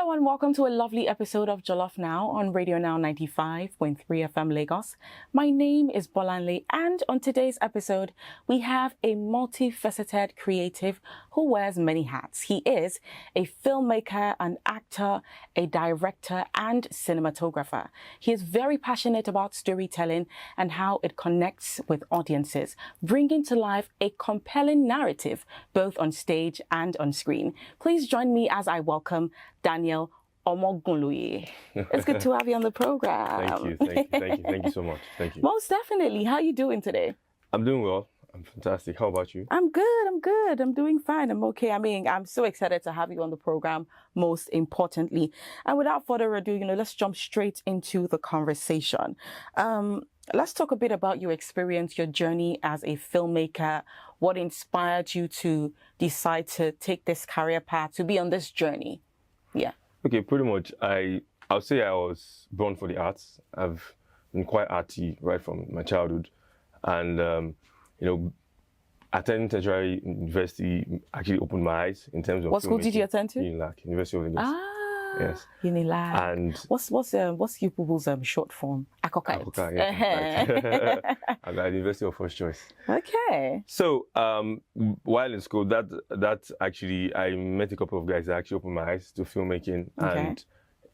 Hello and welcome to a lovely episode of Jollof Now on Radio Now 95.3 FM Lagos. My name is Bolanle, and on today's episode, we have a multifaceted creative who wears many hats. He is a filmmaker, an actor, a director, and cinematographer. He is very passionate about storytelling and how it connects with audiences, bringing to life a compelling narrative both on stage and on screen. Please join me as I welcome Daniel Omogunloye. It's good to have you on the program. Thank you so much. Thank you. Most definitely. How are you doing today? I'm doing well. I'm fantastic. How about you? I'm good. I'm doing fine. I'm okay. I mean, I'm so excited to have you on the program, most importantly. And without further ado, let's jump straight into the conversation. Let's talk a bit about your experience, your journey as a filmmaker. What inspired you to decide to take this career path, to be on this journey? Yeah. Okay, pretty much. I'll say I was born for the arts. I've been quite arty right from my childhood. And, attending tertiary university actually opened my eyes in terms of What school did you attend to? UNILAG, University of Lagos. Yes. UNILAG. And what's your people's short form? Akokite. Yes, I'm at the University of First Choice. Okay. So while in school, that actually I met a couple of guys that actually opened my eyes to filmmaking, and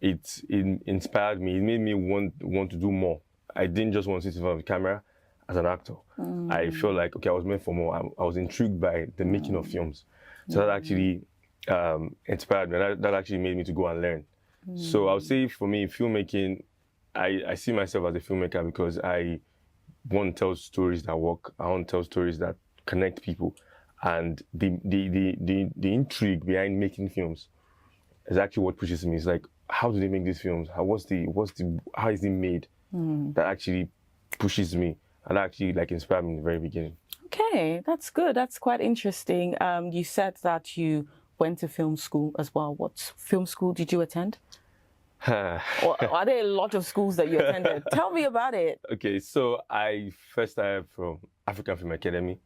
it inspired me. It made me want to do more. I didn't just want to sit in front of the camera as an actor. I felt like I was meant for more. I was intrigued by the making of films. So that actually inspired me. That actually made me to go and learn. So I would say for me, filmmaking, I see myself as a filmmaker because I want to tell stories that work. I want to tell stories that connect people, and the intrigue behind making films is actually what pushes me. It's like, how do they make these films? How is it made? That actually pushes me and actually inspired me in the very beginning. Okay, that's good. That's quite interesting. You said that you went to film school as well. What film school did you attend? Or are there a lot of schools that you attended? Tell me about it. Okay, so I first started from African Film Academy,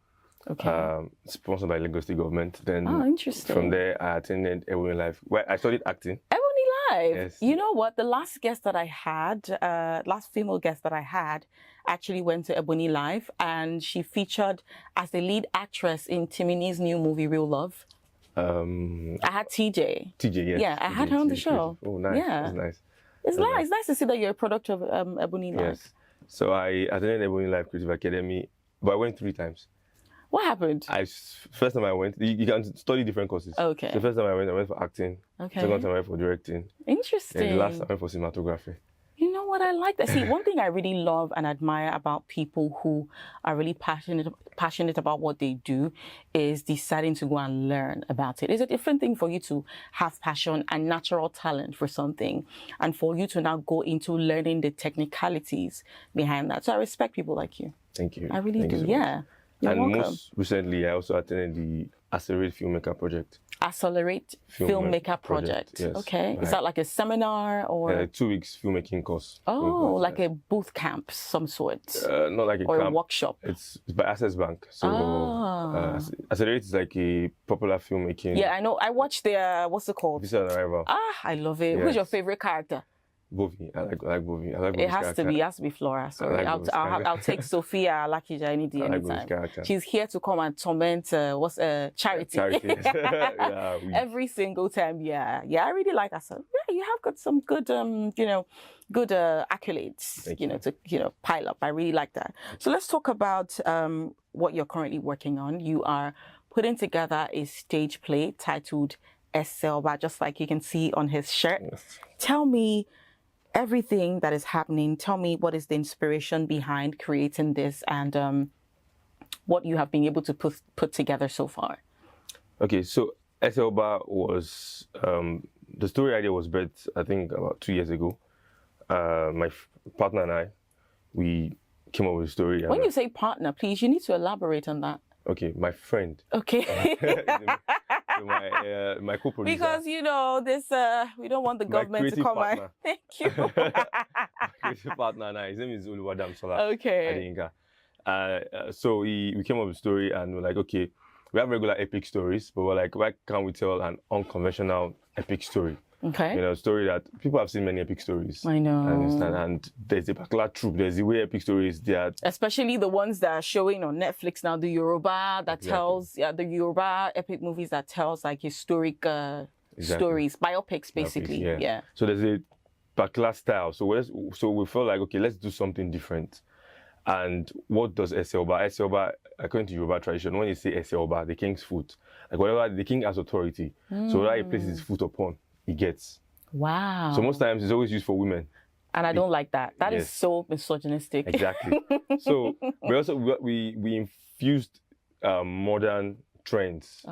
sponsored by Lagos State government. Then interesting. From there, I attended Ebony Life, where I studied acting. Ebony Life? Yes. You know what? The last guest that I had, last female guest that I had, actually went to Ebony Life, and she featured as the lead actress in Timini's new movie, Real Love. I had TJ. TJ, yes. Yeah, I had her on the show. Oh, nice. Yeah. That's nice. It's nice to see that you're a product of Ebony Life. Yes. So I attended Ebony Life Creative Academy, but I went 3 times. What happened? First time I went, you can study different courses. Okay. The first time I went for acting. Okay. Second time I went for directing. Interesting. And the last time I went for cinematography. You know what I like that? See, one thing I really love and admire about people who are really passionate about what they do is deciding to go and learn about it. It's a different thing for you to have passion and natural talent for something, and for you to now go into learning the technicalities behind that. So I respect people like you. Thank you. I really do. So yeah. You're welcome. Most recently, I also attended the Accelerate Filmmaker Project. Accelerate Filmmaker Project. Yes. Okay. Is that like a seminar or 2 weeks filmmaking course? Oh, like a boot camp, some sort. Not like a or camp. a workshop. It's by Access Bank. So Accelerate is like a popular filmmaking. Yeah, I know. I watched the what's it called? Visa on Arrival. I love it. Yes. Who's your favorite character? Bovie. I like Bovie. I like it has to be. It has to be Flora. Sorry, I'll take Sophia Lakija any day, anytime. She's here to come and torment. Charity? Yeah, every single time. Yeah. I really like her. So, yeah, you have got some good, good accolades. To pile up. I really like that. So let's talk about what you're currently working on. You are putting together a stage play titled Selba, just like you can see on his shirt. Yes. Tell me everything that is happening. Tell me what is the inspiration behind creating this, and what you have been able to put together so far. Okay, so Selba was the story idea was birthed, I think, about 2 years ago. My partner and I, we came up with a story. When you say partner, please, you need to elaborate on that. Okay, my friend. Okay. My co-producer. Because this we don't want the government to come out. Thank you. Creative partner, and his name is Oluwadam Sola. Okay. So we came up with a story, and we're like, okay, we have regular epic stories, but we're like, why can't we tell an unconventional epic story? Okay. You know, a story that people have seen many epic stories. I know. And there's a particular trope. There's the way epic stories they are. Especially the ones that are showing on Netflix now, the Yoruba that tells, the Yoruba epic movies that tells like historic stories, biopics basically. Yeah. So there's a particular style. So we felt like, okay, let's do something different. And what does Eseoba? Eseoba, according to Yoruba tradition, when you say Eseoba, the king's foot, like whatever the king has authority. So whatever he places his foot upon, he gets. Wow. So most times it's always used for women. And I don't like that. That is so misogynistic. Exactly. So we infused modern trends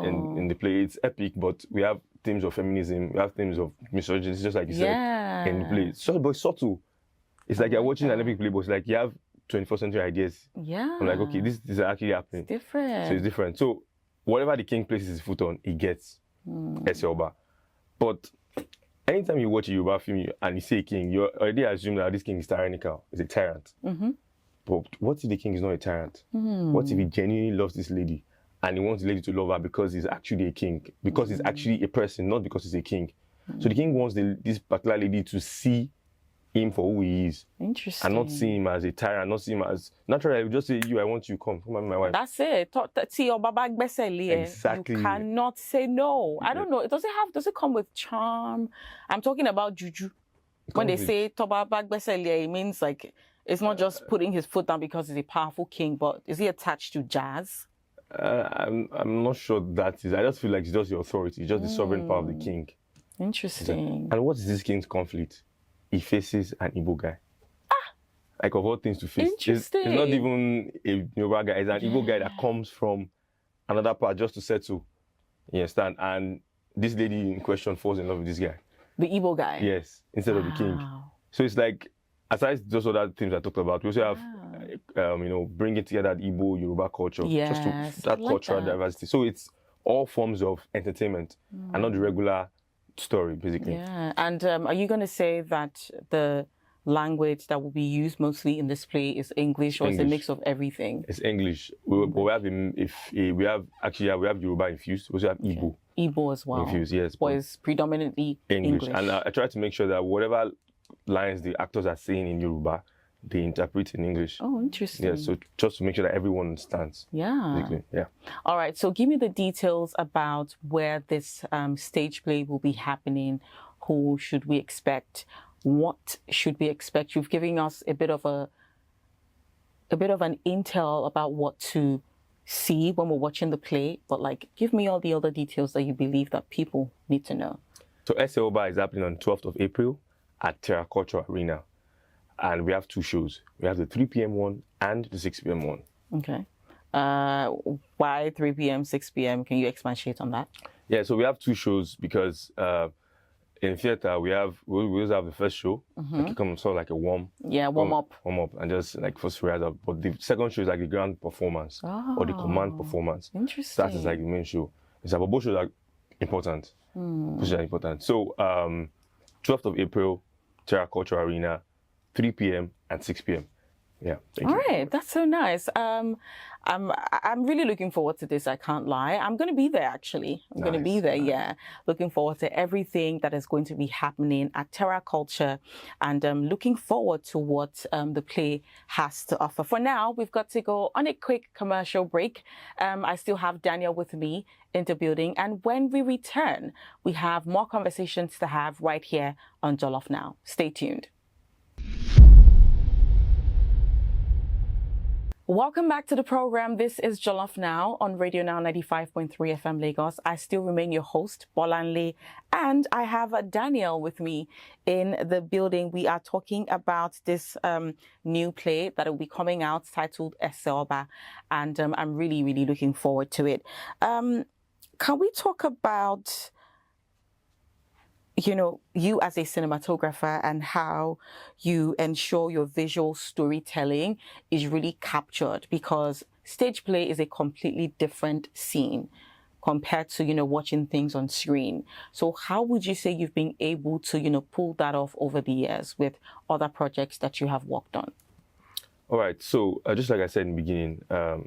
in the play. It's epic, but we have themes of feminism, we have themes of misogyny, just like you said in the play. But it's subtle. It's like you're watching an epic play, but it's like you have 21st century ideas. Yeah. I'm like, okay, this is actually happening. It's different. So it's different. So whatever the king places his foot on, he gets. Eseoba. But anytime you watch a Yoruba film and you see a king, you already assume that this king is tyrannical, is a tyrant. But what if the king is not a tyrant? What if he genuinely loves this lady and he wants the lady to love her because he's actually a king, because he's actually a person, not because he's a king? So the king wants this particular lady to see him for who he is. Interesting. And not see him as a tyrant, not see him as... Naturally, I would just say, I want you, come and be my wife. That's it. Exactly. You cannot say no. I don't know. Does it come with charm? I'm talking about juju. When they say it means like, it's not just putting his foot down because he's a powerful king, but is he attached to jazz? I'm not sure that is. I just feel like it's just the authority, just the sovereign power of the king. Interesting. And what is this king's conflict? He faces an Igbo guy. Like of all things to face. Interesting. It's not even a Yoruba guy. It's an Igbo guy that comes from another part just to settle. You understand? And this lady in question falls in love with this guy. The Igbo guy? Yes, instead of the king. So it's like, aside those other things I talked about, we also have, bringing together the Igbo, Yoruba culture. Just to that cultural diversity. So it's all forms of entertainment and not the regular story, basically. Yeah. And are you going to say that the language that will be used mostly in this play is English, or is it a mix of everything? It's English. We have Yoruba infused. We also have Igbo. Igbo as well. Infused, yes. But it's predominantly English. And I try to make sure that whatever lines the actors are saying in Yoruba, they interpret in English. Oh, interesting. Yeah, so just to make sure that everyone understands. Yeah. Basically. Yeah. All right. So give me the details about where this stage play will be happening. Who should we expect? What should we expect? You've given us a bit of an intel about what to see when we're watching the play, but like, give me all the other details that you believe that people need to know. So Eseoba is happening on 12th of April at Terraculture Arena. And we have two shows. We have the 3 p.m. one and the 6 p.m. one. Okay. Why 3 p.m., 6 p.m.? Can you expatiate on that? Yeah, so we have two shows because in theater we always have the first show, like it comes sort of like a warm up, and just like first rehearsal. But the second show is like the grand performance or the command performance. Interesting. That is like the main show. It's like both shows are important. Both shows are important. So 12th of April, Terraculture Arena, 3 p.m. and 6 p.m. Yeah. All right, that's so nice. I'm really looking forward to this. I can't lie. I'm going to be there actually. I'm going to be there. Yeah. Looking forward to everything that is going to be happening at Terraculture, and looking forward to what the play has to offer. For now, we've got to go on a quick commercial break. I still have Daniel with me in the building, and when we return, we have more conversations to have right here on Jollof Now. Stay tuned. Welcome back to the program. This is Jollof Now on Radio Now 95.3 FM Lagos. I still remain your host, Bolanle, and I have Daniel with me in the building. We are talking about this new play that will be coming out titled Eseoba, and I'm really, really looking forward to it. Can we talk about, you as a cinematographer and how you ensure your visual storytelling is really captured, because stage play is a completely different scene compared to, watching things on screen. So how would you say you've been able to, pull that off over the years with other projects that you have worked on? All right. So just like I said in the beginning, I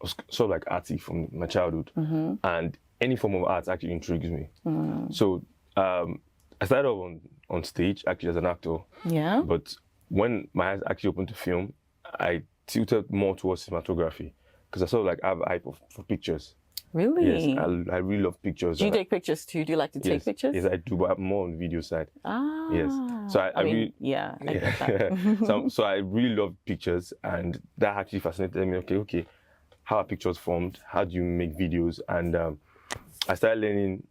was sort of like arty from my childhood, and any form of art actually intrigues me. So I started off on stage actually as an actor. Yeah. But when my eyes actually opened to film, I tilted more towards cinematography because I sort of like have eye for pictures. Really? Yes, I really love pictures. Do you take pictures too? Do you like to take pictures? Yes, I do, but I'm more on the video side. Ah. Yes. So I mean, really, yeah, I get that. so I really love pictures, and that actually fascinated me. Okay, how are pictures formed? How do you make videos? And I started learning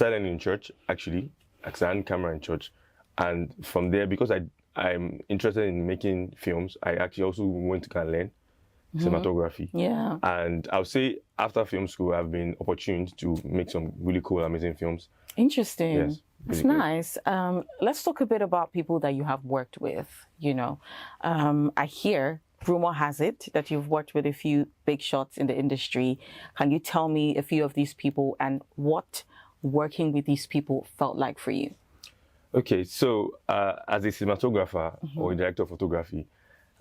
in church actually. I had camera in church, and from there, because I'm interested in making films, I actually also went to go and learn cinematography. Yeah. And I would say after film school, I've been opportuned to make some really cool, amazing films. Interesting. Yes. That's Really nice. Let's talk a bit about people that you have worked with. I hear, rumor has it, that you've worked with a few big shots in the industry. Can you tell me a few of these people and what working with these people felt like for you? Okay, so as a cinematographer or a director of photography,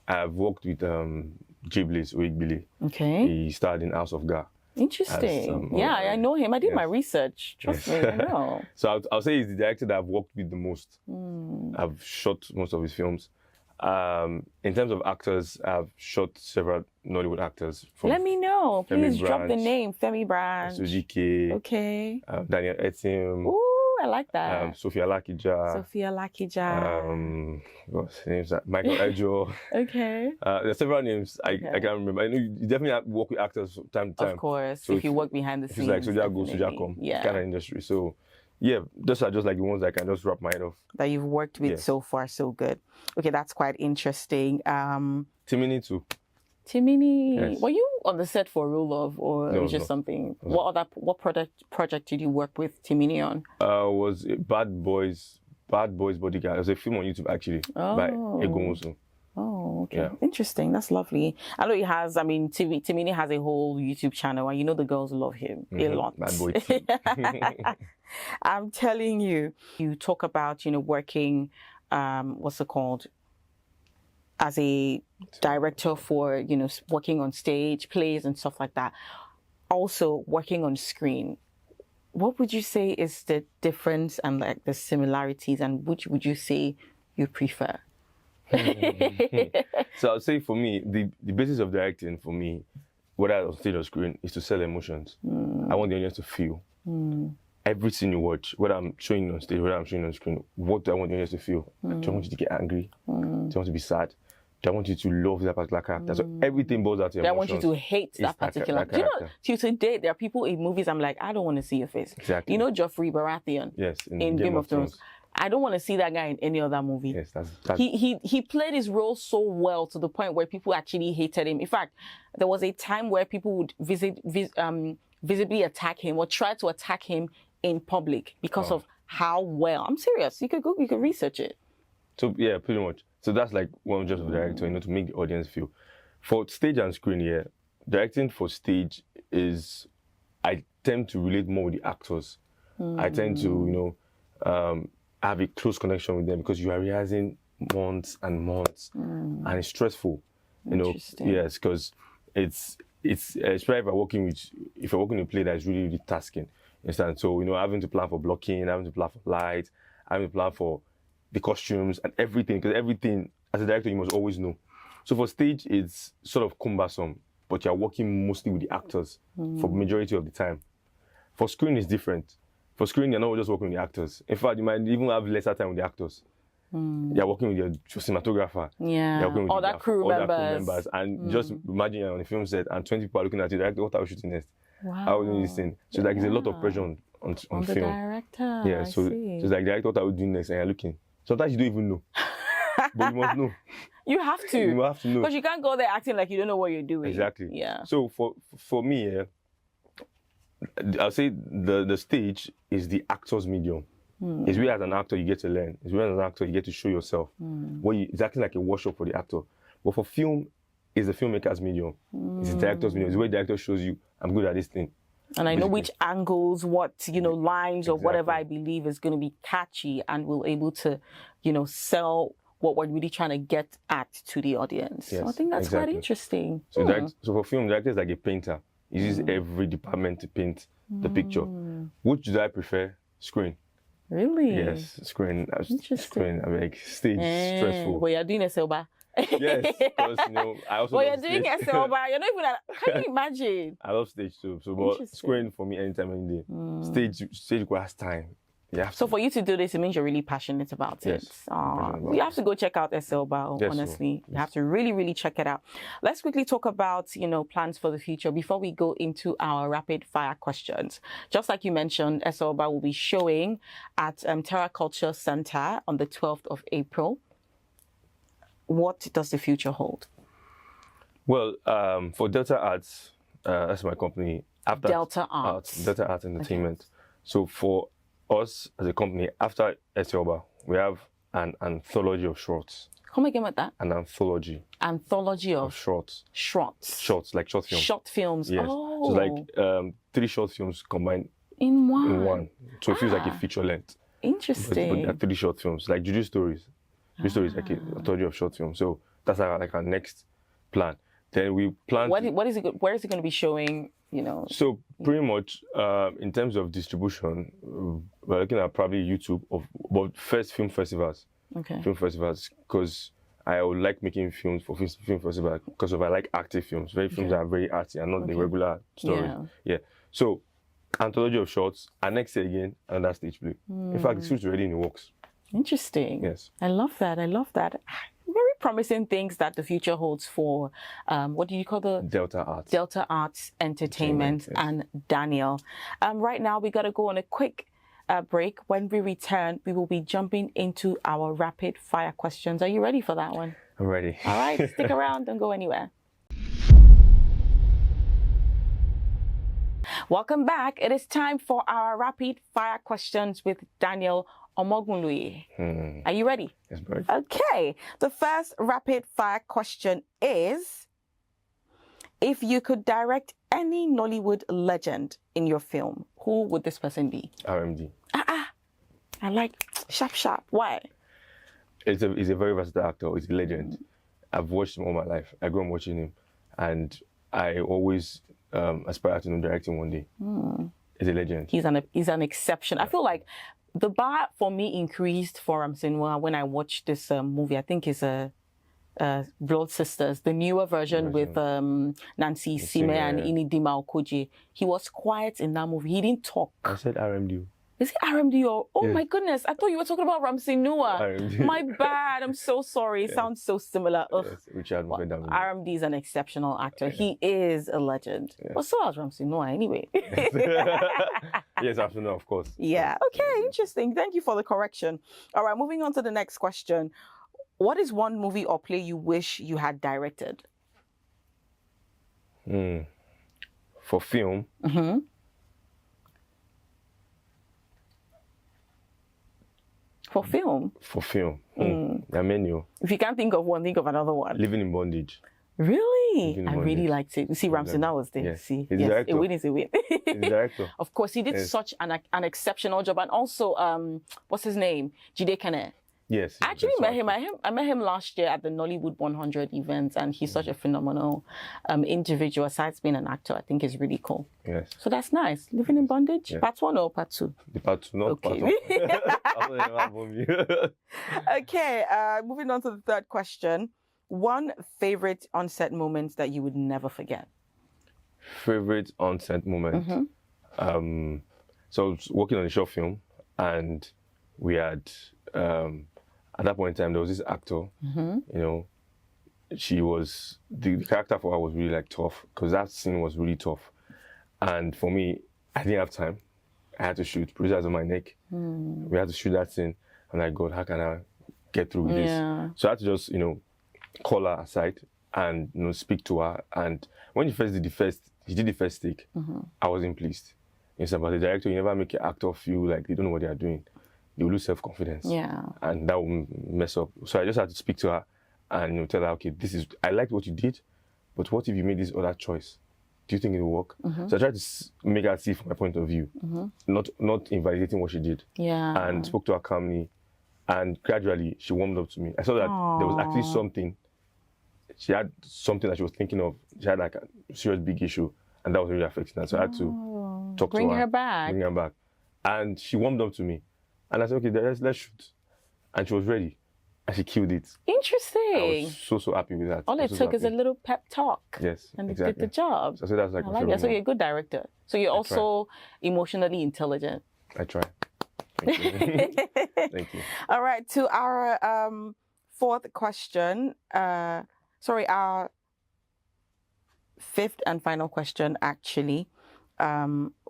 I've worked with Jiblis Oigbile. Okay. He starred in House of God. Interesting. I know him. I did my research. Trust me, I know. So I'll say he's the director that I've worked with the most. I've shot most of his films. In terms of actors, I've shot several Nollywood actors. Let me know. Please Femi drop the Branch, name. Femi Branch. Sujike. Okay. Daniel Etim. Ooh, I like that. Sophia Lakija. Sophia Lakija. What's his name? Michael Ejo. Okay. There's several names I can't remember. I know you definitely have to work with actors from time to time. Of course. So if you work behind the scenes. It's like Soja Go, Soja Come. Kind of industry. So yeah, those are just like the ones I can just wrap my head off. That you've worked with so far, so good. Okay, that's quite interesting. Timini too. Timini, Yes. were you on the set for Rule of, or No, just no. something? What project did you work with Timini on? Was Bad Boys Bodyguard. It was a film on YouTube actually by Egonwosu. Oh, okay. Yeah. Interesting. That's lovely. I know he has, Timini has a whole YouTube channel and the girls love him a lot. Bad Boy too. I'm telling you, you talk about, working, what's it called? As a director for, working on stage, plays and stuff like that. Also working on screen. What would you say is the difference and like the similarities, and which would you say you prefer? So I'll say for me, the basis of directing for me, whether on stage or screen, is to sell emotions. I want the audience to feel. Everything you watch, whether I'm showing on stage, whether I'm showing on screen, what do I want the audience to feel? Do I want you to get angry? Do I want to be sad? Do I want you to love that particular character? So everything boils out to your emotions. I want you to hate that particular character. Till today, there are people in movies I'm like, I don't want to see your face. Exactly. Joffrey Baratheon. Yes, in Game of Thrones. I don't want to see that guy in any other movie. Yes, that's he played his role so well to the point where people actually hated him. In fact, there was a time where people would visibly attack him or try to attack him in public because of how well. I'm serious. You could research it. So yeah, pretty much. So that's like one job of the director, to make the audience feel. For stage and screen, directing for stage is, I tend to relate more with the actors. I tend to, have a close connection with them because you are rehearsing months and months, and it's stressful. Yes, because it's especially if you're working in a play that's really, really tasking. Understand? So having to plan for blocking, having to plan for lights, having to plan for the costumes and everything, because everything as a director you must always know. So for stage it's sort of cumbersome, but you're working mostly with the actors for the majority of the time. For screen it's different. For screen you're not just working with the actors. In fact, you might even have lesser time with the actors. You're working with your cinematographer. Yeah. You're working with all that crew members. And just imagine you're on a film set and 20 people are looking at you, director, what are we shooting next? Wow. How are we doing this thing? So like there's a lot of pressure on the film. Director. Yeah, so it's like, director, what are we doing next? And you're looking. Sometimes you don't even know. But you must know. You have to. You have to know. Because you can't go there acting like you don't know what you're doing. Exactly. Yeah. So for me, I'll say the stage is the actor's medium. It's where as an actor you get to learn. It's where as an actor you get to show yourself. It's acting like a workshop for the actor. But for film, it's the filmmaker's medium. It's the director's medium. It's where the director shows you, I'm good at this thing. And I know which angles, what, lines or whatever I believe is going to be catchy and will able to, sell what we're really trying to get at to the audience. Yes, so I think that's quite interesting. So, so for film, director is like a painter. He uses every department to paint the picture. Which do I prefer? Screen. Really? Yes, screen. Interesting. Screen. I'm like stage stressful. But you're doing a silver. Yes, because I also. Well, love you're doing stage. a silver. You're not even. Can you imagine? I love stage too. So, but screen for me anytime, any day. Stage requires time. Yeah. So for you to do this, it means you're really passionate about it. You have to go check out Eselba, honestly. You have to really, really check it out. Let's quickly talk about, plans for the future before we go into our rapid fire questions. Just like you mentioned, Eselba will be showing at Terra Culture Center on the 12th of April. What does the future hold? Well, for Delta Arts, that's my company. Delta Arts Entertainment. Okay. So for us as a company, after Eselba, we have an anthology of shorts. Come again with that? An anthology. Anthology of shorts. Shorts, like short films. Short films. Yes. Oh. So like 3 short films combined in one. So it feels like a feature length. Interesting. But there are 3 short films, like Juju Stories. Juju Stories like an anthology of short films. So that's like our next plan. Then we plan. Where is it going to be showing? So pretty much in terms of distribution, we're looking at probably YouTube but first film festivals. Okay. Film festivals, because I would like making films for film festivals because I like active films. Films that are very arty and not the regular stories. Yeah. So anthology of shorts, and next year again another stage play. In fact, the shoots already in the works. Interesting. Yes. I love that. Very promising things that the future holds for, what do you call the? Delta Arts. Delta Arts Entertainment and Daniel. Right now, we got to go on a quick break. When we return, we will be jumping into our rapid fire questions. Are you ready for that one? I'm ready. All right, stick around. Don't go anywhere. Welcome back. It is time for our rapid fire questions with Daniel Omogunloye. Are you ready? Yes, bro. Okay. The first rapid fire question is, if you could direct any Nollywood legend in your film, who would this person be? RMD. I like sharp. Why? He's a very versatile actor. He's a legend. I've watched him all my life. I grew up watching him, and I always aspire to direct him one day. He's a legend. He's an exception. I feel like the bar for me increased for Ramsey-Nouah when I watched this movie. I think it's Blood Sisters, the newer version with Nancy Sime and Inidima Okoje. He was quiet in that movie. He didn't talk. I said RMD. Is it RMD or? Oh my goodness! I thought you were talking about Ramsey-Nouah. My bad. I'm so sorry. It sounds so similar. Yes, Richard RMD is an exceptional actor. He is a legend. But so is Ramsey-Nouah anyway. Yes, absolutely, of course. Yeah. Okay. Interesting. Thank you for the correction. All right. Moving on to the next question. What is one movie or play you wish you had directed? For film. For film? For film. The menu. If you can't think of one, think of another one. Living in Bondage. Really? I really liked it. You see, Ramsey-Nouah was there. Yes. See, He's director. A win is a win. He's director. Of course, he did such an exceptional job. And also, what's his name? Jide Kene. Yes. I actually met him. I met him last year at the Nollywood 100 event, and he's such a phenomenal individual. Aside being an actor, I think he's really cool. Yes. So that's nice. Living in Bondage, part 1 or part 2? The part 2, not okay. part 1. Okay, moving on to the third question. One favorite on-set moment that you would never forget? Favorite on-set moment? So I was working on a short film, and we had... at that point in time, there was this actor, she was, the character for her was really like tough, because that scene was really tough. And for me, I didn't have time. I had to shoot, producers on my neck. We had to shoot that scene. I'm like, God, how can I get through with this? So I had to just, call her aside and, speak to her. And when she did the first take, I wasn't pleased. But the director, you never make an actor feel like they don't know what they are doing. They will lose self-confidence. Yeah. And that will mess up. So I just had to speak to her and tell her, okay, I liked what you did, but what if you made this other choice? Do you think it will work? So I tried to make her see from my point of view, not invalidating what she did. Yeah. And spoke to her calmly, and gradually she warmed up to me. I saw that there was actually something. She had something that she was thinking of. She had like a serious big issue, and that was really affecting her. So I had to talk to her. Bring her back. And she warmed up to me. And I said, okay, let's shoot. And she was ready. And she killed it. Interesting. I was so happy with that. All it took is a little pep talk. Yes, and exactly. it did the job. So that's like I like that. So you're a good director. So you're also emotionally intelligent. I try. Thank you. Thank you. All right, to our fourth question. Our fifth and final question, actually.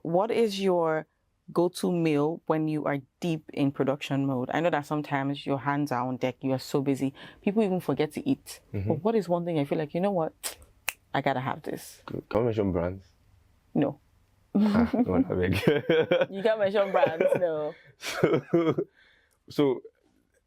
What is your go-to meal when you are deep in production mode? I know that sometimes your hands are on deck, you are so busy, people even forget to eat. But what is one thing I feel like, you know what, I gotta have this? Can we mention brands? No. No, I beg. You can't mention brands, no. So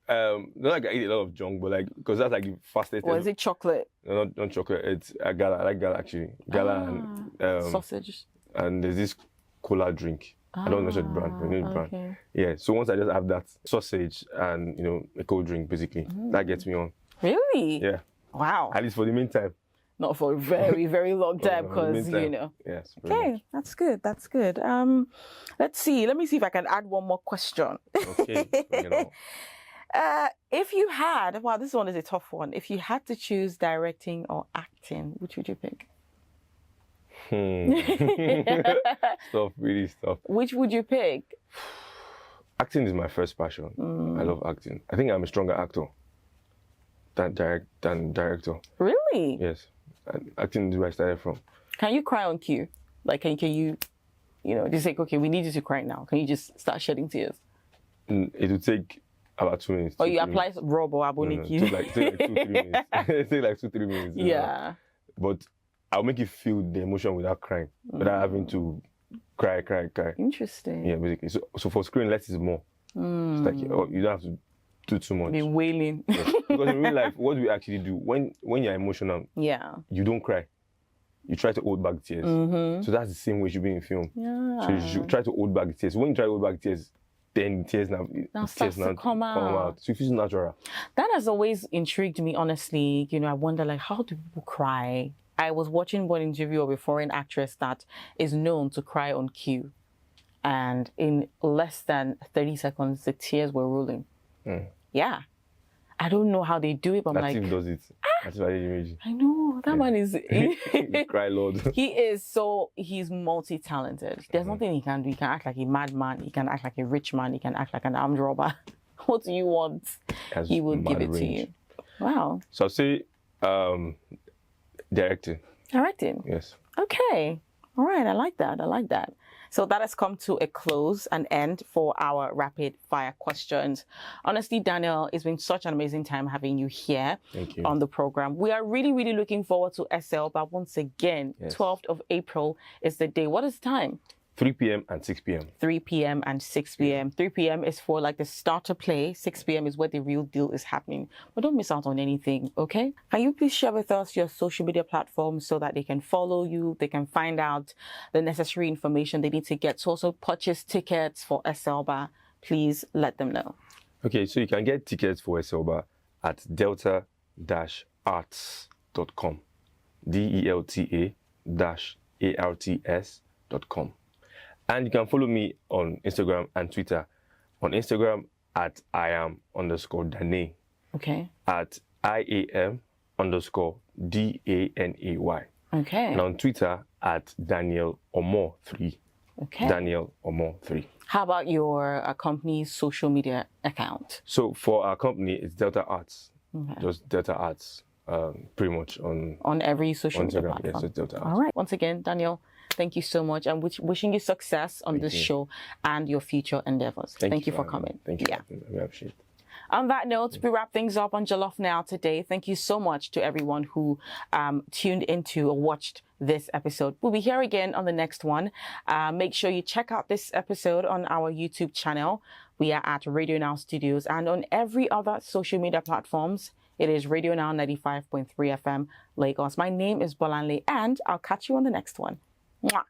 not like I eat a lot of junk, but like, because that's like the fastest. Or is it chocolate? No, not chocolate. It's gala. I like gala actually. Gala and sausage. And there's this cola drink. I don't mention the brand, but you know the brand. Okay. Yeah. So once I just have that sausage and a cold drink, basically, that gets me on. Really? Yeah. Wow. At least for the meantime. Not for a very, very long time, because Yes. Okay, that's good. That's good. Let's see. Let me see if I can add one more question. Okay. If you had, wow, this one is a tough one. If you had to choose directing or acting, which would you pick? Really stuff. Which would you pick? Acting is my first passion. I love acting. I think I'm a stronger actor than director. Really? Yes. Acting is where I started from. Can you cry on cue? Like, can you just say, okay, we need you to cry now. Can you just start shedding tears? It would take about 2 minutes. Or you apply Rob or Aboniki. It take like 2-3 minutes. It take like 2-3 minutes. Yeah. But I'll make you feel the emotion without crying, without having to cry. Interesting. Yeah, basically. So for screen, less is more. It's like you don't have to do too much. Be wailing. Yes. Because in real life, what do we actually do? When you're emotional, you don't cry. You try to hold back tears. So that's the same way it should be in film. Yeah. So you should try to hold back the tears. When you try to hold back tears, then tears now starts to come out. So it feels natural. That has always intrigued me, honestly. I wonder, like, how do people cry? I was watching one interview of a foreign actress that is known to cry on cue. And in less than 30 seconds, the tears were rolling. Yeah. I don't know how they do it, but I'm like... That team does it. That's why imagine. I know. That man is... Cry Lord. He's multi-talented. There's nothing he can do. He can act like a madman. He can act like a rich man. He can act like an armed robber. What do you want? He will give it to you. Wow. So I'll say directing. Directing? Yes. Okay. All right. I like that. So that has come to a close and end for our rapid fire questions. Honestly, Daniel, it's been such an amazing time having you here on the program. We are really, really looking forward to SL, but once again, 12th of April is the day. What is the time? 3 p.m. and 6 p.m. 3 p.m. and 6 p.m. 3 p.m. is for like the starter play. 6 p.m. is where the real deal is happening. But don't miss out on anything, okay? Can you please share with us your social media platforms so that they can follow you, they can find out the necessary information they need to get to also purchase tickets for SLBA? Please let them know. Okay, so you can get tickets for SLBA at delta-arts.com. delta-arts.com. And you can follow me on Instagram and Twitter. On Instagram at @IAM_Danay. Okay. At IAM_DANAY. Okay. And on Twitter at Daniel Omo3. Okay. Daniel Omo3. How about your company's social media account? So for our company, it's Delta Arts. Okay. Just Delta Arts. Pretty much on every social media platform. Yes, it's Delta Arts. All right. Once again, Daniel, thank you so much, and wishing you success on this show and your future endeavors. Thank you for coming. Thank you. Yeah. I appreciate it. On that note, we wrap things up on Jollof Now today. Thank you so much to everyone who tuned into or watched this episode. We'll be here again on the next one. Make sure you check out this episode on our YouTube channel. We are at Radio Now Studios, and on every other social media platforms. It is Radio Now 95.3 FM, Lagos. My name is Bolanle, and I'll catch you on the next one. Mwah.